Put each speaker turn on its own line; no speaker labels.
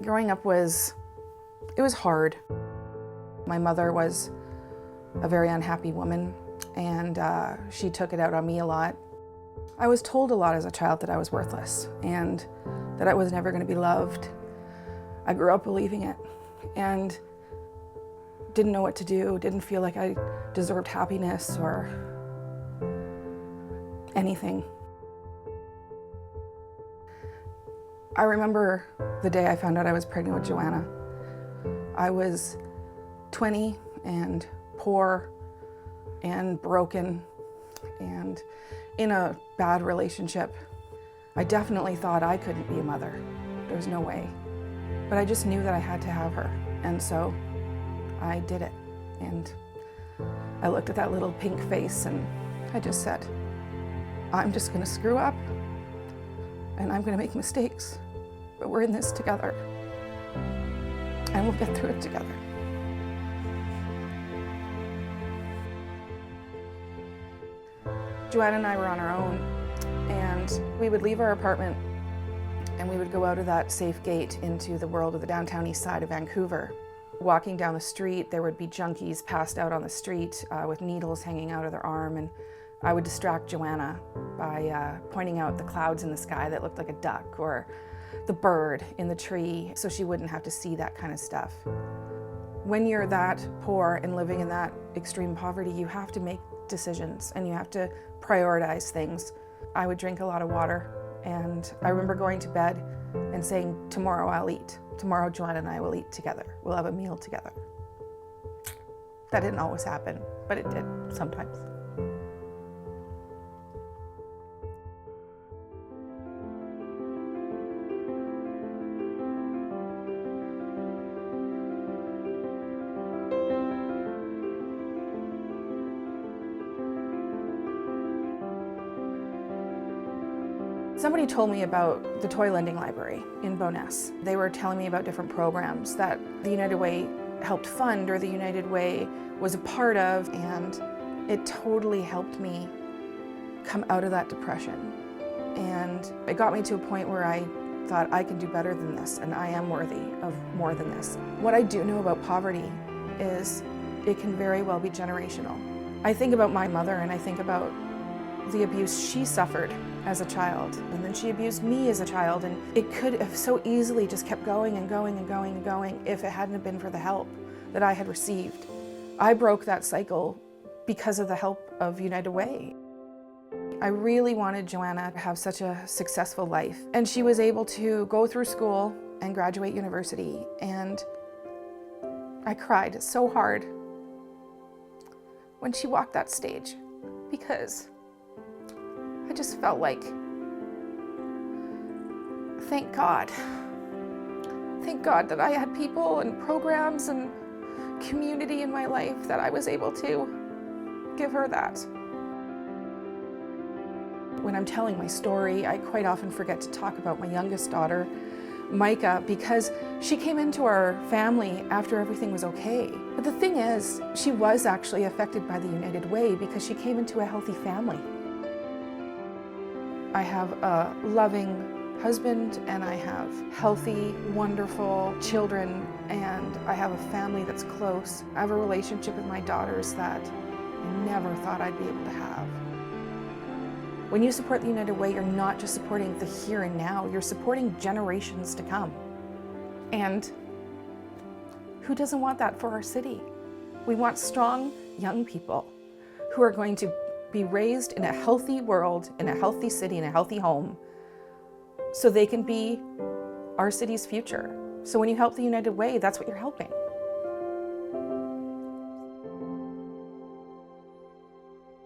Growing up it was hard. My mother was a very unhappy woman, and she took it out on me a lot. I was told a lot as a child that I was worthless and that I was never going to be loved. I grew up believing it and didn't know what to do, didn't feel like I deserved happiness or anything. I remember the day I found out I was pregnant with Joanna. I was 20 and poor and broken and in a bad relationship. I definitely thought I couldn't be a mother. There was no way. But I just knew that I had to have her. And so I did it. And I looked at that little pink face and I just said, I'm just gonna screw up and I'm gonna make mistakes, but we're in this together and we'll get through it together. Joanna and I were on our own, and we would leave our apartment and we would go out of that safe gate into the world of the downtown east side of Vancouver. Walking down the street, there would be junkies passed out on the street with needles hanging out of their arm, and I would distract Joanna by pointing out the clouds in the sky that looked like a duck or the bird in the tree so she wouldn't have to see that kind of stuff. When you're that poor and living in that extreme poverty, you have to make decisions and you have to prioritize things. I would drink a lot of water, and I remember going to bed and saying, tomorrow I'll eat. Tomorrow Joanna and I will eat together. We'll have a meal together. That didn't always happen, but it did sometimes. Somebody told me about the toy lending library in Bowness. They were telling me about different programs that the United Way helped fund or the United Way was a part of, and it totally helped me come out of that depression. And it got me to a point where I thought I can do better than this and I am worthy of more than this. What I do know about poverty is it can very well be generational. I think about my mother and I think about the abuse she suffered as a child, and then she abused me as a child, and it could have so easily just kept going and going and going and going if it hadn't been for the help that I had received. I broke that cycle because of the help of United Way. I really wanted Joanna to have such a successful life, and she was able to go through school and graduate university, and I cried so hard when she walked that stage because I just felt like, thank God that I had people and programs and community in my life that I was able to give her that. When I'm telling my story, I quite often forget to talk about my youngest daughter, Micah, because she came into our family after everything was okay. But the thing is, she was actually affected by the United Way because she came into a healthy family. I have a loving husband and I have healthy, wonderful children, and I have a family that's close. I have a relationship with my daughters that I never thought I'd be able to have. When you support the United Way, you're not just supporting the here and now, you're supporting generations to come. And who doesn't want that for our city? We want strong young people who are going to be raised in a healthy world, in a healthy city, in a healthy home, so they can be our city's future. So when you help the United Way, that's what you're helping.